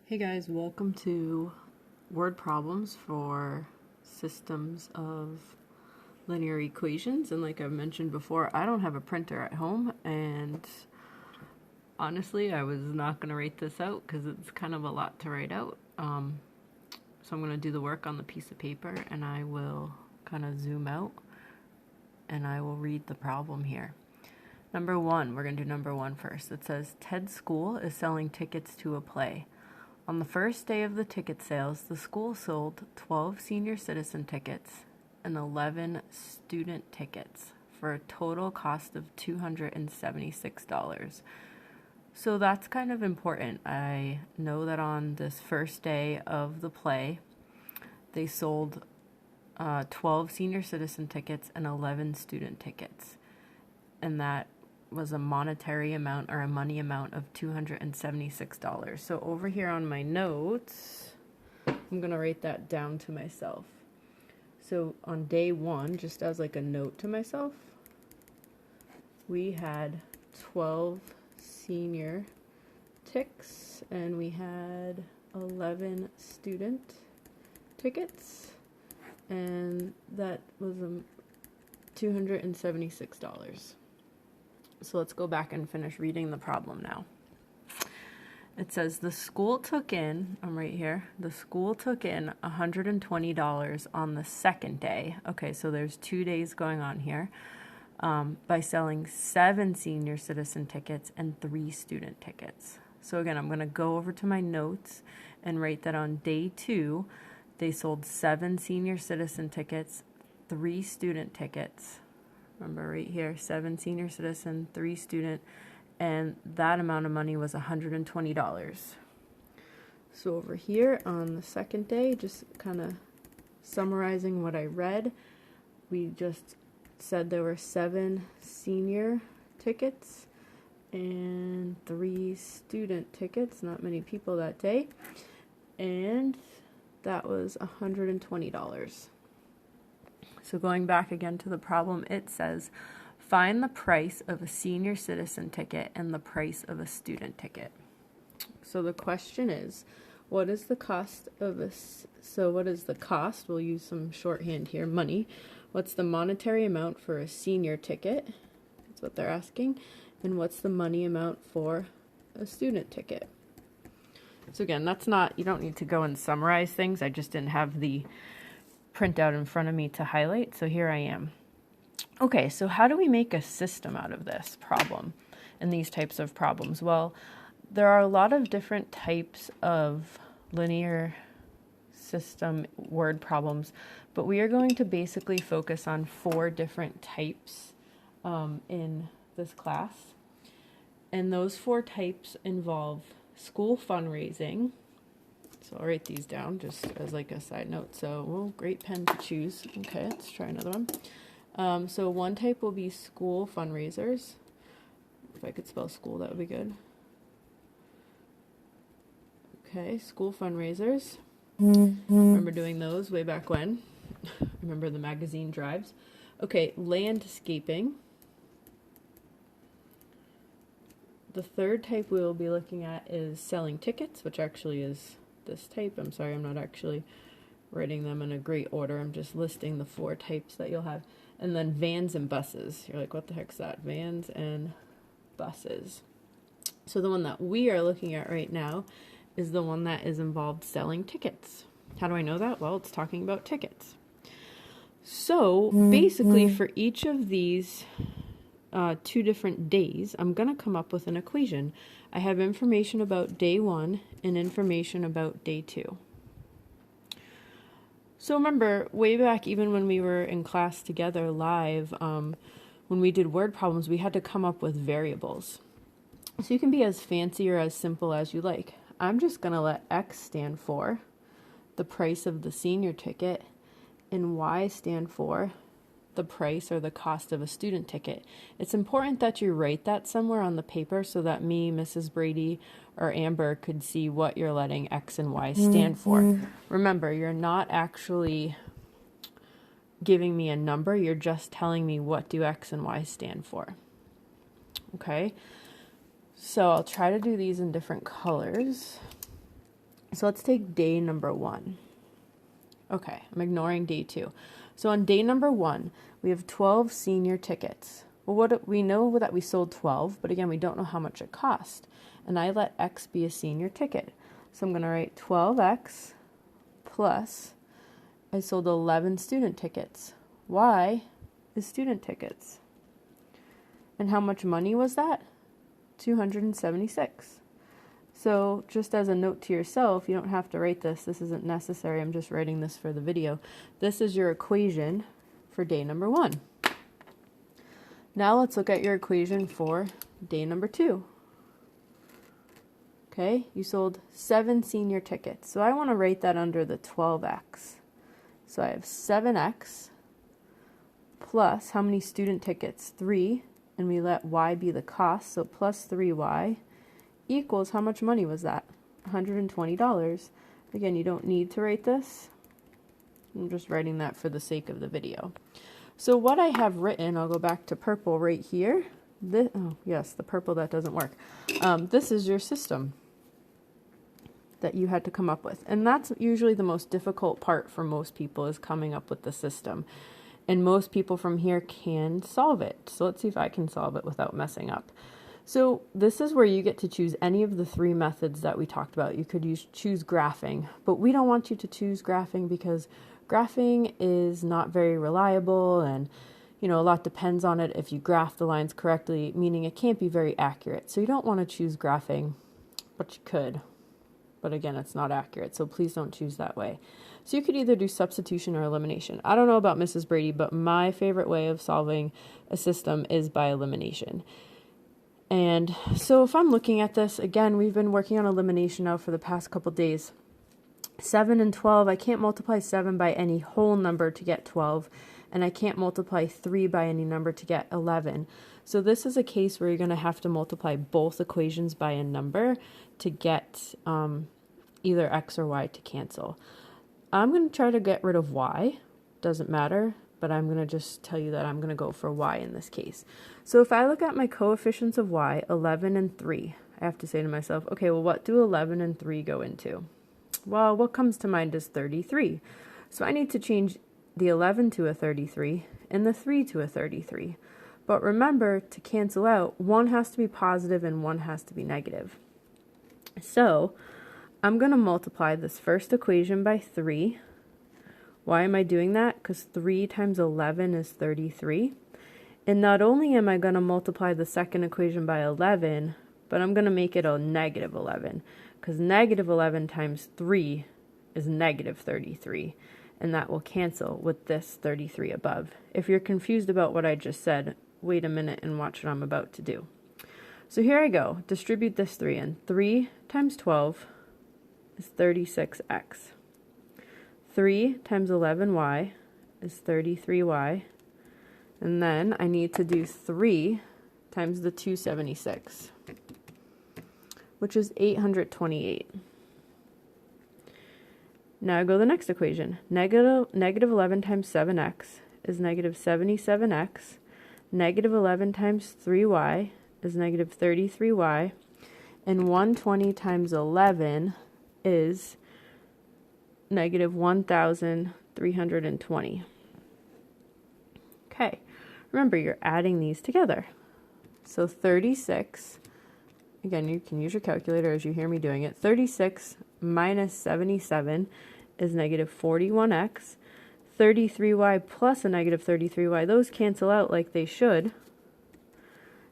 Hey guys, welcome to word problems for systems of linear equations. And like I've mentioned before, I don't have a printer at home, and honestly I was not going to write this out because it's kind of a lot to write out. So I'm going to do the work on the piece of paper, and I will kind of zoom out and I will read the problem here. Number one, we're going to do number one first. It says, Ted's school is selling tickets to a play. On the first day of the ticket sales, the school sold 12 senior citizen tickets and 11 student tickets for a total cost of $276. So that's kind of important. I know that on this first day of the play, they sold 12 senior citizen tickets and 11 student tickets. And that was a monetary amount, or a money amount, of $276. So over here on my notes, I'm going to write that down to myself. So on day one, just as like a note to myself, we had 12 senior ticks and we had 11 student tickets, and that was $276. So let's go back and finish reading the problem now. It says the school took in, I'm right here, the school took in $120 on the second day. Okay, so there's 2 days going on here, by selling 7 senior citizen tickets and 3 student tickets. So again, I'm going to go over to my notes and write that on day 2, they sold 7 senior citizen tickets, 3 student tickets. Remember right here, 7 senior citizen, 3 student, and that amount of money was $120. So over here on the second day, just kind of summarizing what I read, we just said there were 7 senior tickets and 3 student tickets, not many people that day, and that was $120. So going back again to the problem, it says, find the price of a senior citizen ticket and the price of a student ticket. So the question is, what is the cost of what is the cost? We'll use some shorthand here, money. What's the monetary amount for a senior ticket? That's what they're asking. And what's the money amount for a student ticket? So again, that's not, you don't need to go and summarize things. I just didn't have the printout in front of me to highlight, so here I am. Okay, so how do we make a system out of this problem and these types of problems? Well, there are a lot of different types of linear system word problems, but we are going to basically focus on 4 different types in this class. And those 4 types involve school fundraising. So I'll write these down just as like a side note. So, well, great pen to choose. Okay, let's try another one. So one type will be school fundraisers. If I could spell school, that would be good. Okay, school fundraisers. Remember doing those way back when. Remember the magazine drives. Okay, landscaping. The third type we will be looking at is selling tickets, which actually is this type. I'm sorry, I'm not actually writing them in a great order. I'm just listing the 4 types that you'll have. And then vans and buses. You're like, what the heck's that? Vans and buses. So the one that we are looking at right now is the one that is involved selling tickets. How do I know that? Well, it's talking about tickets. So basically for each of these 2 different days, I'm going to come up with an equation. I have information about day 1 and information about day 2. So remember, way back even when we were in class together live, when we did word problems, we had to come up with variables. So you can be as fancy or as simple as you like. I'm just going to let X stand for the price of the senior ticket and Y stand for the price or the cost of a student ticket. It's important that you write that somewhere on the paper so that me, Mrs. Brady, or Amber could see what you're letting X and Y stand for. Remember, you're not actually giving me a number, you're just telling me what do X and Y stand for. Okay, so I'll try to do these in different colors. So let's take day number 1. Okay, I'm ignoring day 2. So on day number 1, we have 12 senior tickets. Well, we know that we sold 12, but again, we don't know how much it cost. And I let X be a senior ticket. So I'm going to write 12X plus I sold 11 student tickets. Y is student tickets. And how much money was that? $276. So just as a note to yourself, you don't have to write this. This isn't necessary. I'm just writing this for the video. This is your equation for day number 1. Now let's look at your equation for day number 2. Okay, you sold 7 senior tickets. So I want to write that under the 12X. So I have 7X plus how many student tickets? 3. And we let Y be the cost. So plus 3Y equals how much money was that? $120. Again, you don't need to write this. I'm just writing that for the sake of the video. So what I have written, I'll go back to purple right here. Oh yes, the purple, that doesn't work. This is your system that you had to come up with. And that's usually the most difficult part for most people, is coming up with the system. And most people from here can solve it. So let's see if I can solve it without messing up. So this is where you get to choose any of the 3 methods that we talked about. You could choose graphing, but we don't want you to choose graphing because graphing is not very reliable, and a lot depends on it if you graph the lines correctly, meaning it can't be very accurate. So you don't want to choose graphing, but you could. But again, it's not accurate, so please don't choose that way. So you could either do substitution or elimination. I don't know about Mrs. Brady, but my favorite way of solving a system is by elimination. And so if I'm looking at this, again, we've been working on elimination now for the past couple days. 7 and 12, I can't multiply 7 by any whole number to get 12, and I can't multiply 3 by any number to get 11. So this is a case where you're going to have to multiply both equations by a number to get either X or Y to cancel. I'm going to try to get rid of Y. Doesn't matter, but I'm going to just tell you that I'm going to go for Y in this case. So if I look at my coefficients of Y, 11 and 3, I have to say to myself, okay, well, what do 11 and 3 go into? Well, what comes to mind is 33. So I need to change the 11 to a 33 and the 3 to a 33. But remember, to cancel out, one has to be positive and one has to be negative. So I'm going to multiply this first equation by 3. Why am I doing that? Because 3 times 11 is 33. And not only am I going to multiply the second equation by 11, but I'm going to make it a negative 11. Because negative 11 times 3 is negative 33. And that will cancel with this 33 above. If you're confused about what I just said, wait a minute and watch what I'm about to do. So here I go. Distribute this 3 in. 3 times 12 is 36x. 3 times 11y is 33y. And then I need to do 3 times the 276, which is 828. Now I go to the next equation. Negative 11 times 7x is negative 77x. Negative 11 times 3y is negative 33y. And 120 times 11 is negative 1,320. Okay, remember you're adding these together. So 36, again, you can use your calculator as you hear me doing it. 36 minus 77 is negative 41x. 33y plus a negative 33y, those cancel out like they should.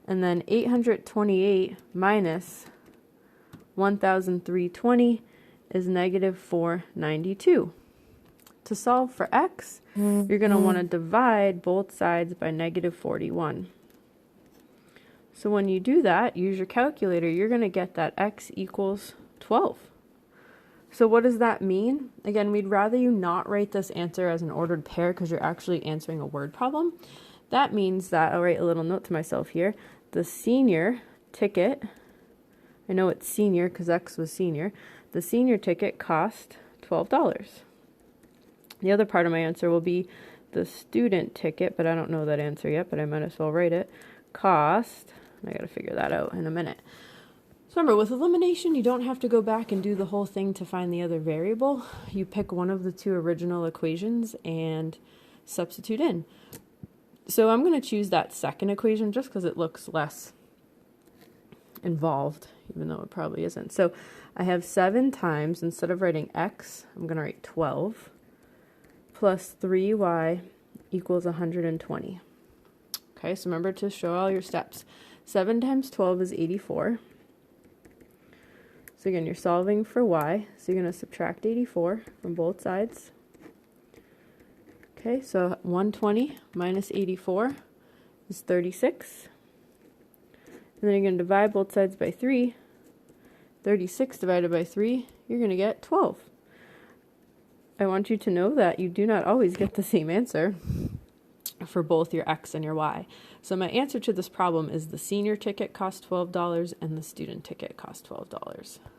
And then 828 minus 1,320 is negative 492. To solve for x, you're going to want to divide both sides by negative 41. So when you do that, use your calculator, you're going to get that x equals 12. So what does that mean? Again, we'd rather you not write this answer as an ordered pair because you're actually answering a word problem. That means that, I'll write a little note to myself here, the senior ticket, I know it's senior because X was senior, the senior ticket cost $12. The other part of my answer will be the student ticket, but I don't know that answer yet, but I might as well write it, cost, I got to figure that out in a minute. Remember, with elimination, you don't have to go back and do the whole thing to find the other variable. You pick one of the two original equations and substitute in. So I'm going to choose that second equation just because it looks less involved, even though it probably isn't. So I have 7 times, instead of writing x, I'm going to write 12 plus 3y equals 120. Okay, so remember to show all your steps. 7 times 12 is 84. So again, you're solving for y, so you're going to subtract 84 from both sides. Okay, so 120 minus 84 is 36. And then you're going to divide both sides by 3. 36 divided by 3, you're going to get 12. I want you to know that you do not always get the same answer for both your x and your y. So my answer to this problem is the senior ticket cost $12 and the student ticket cost $12.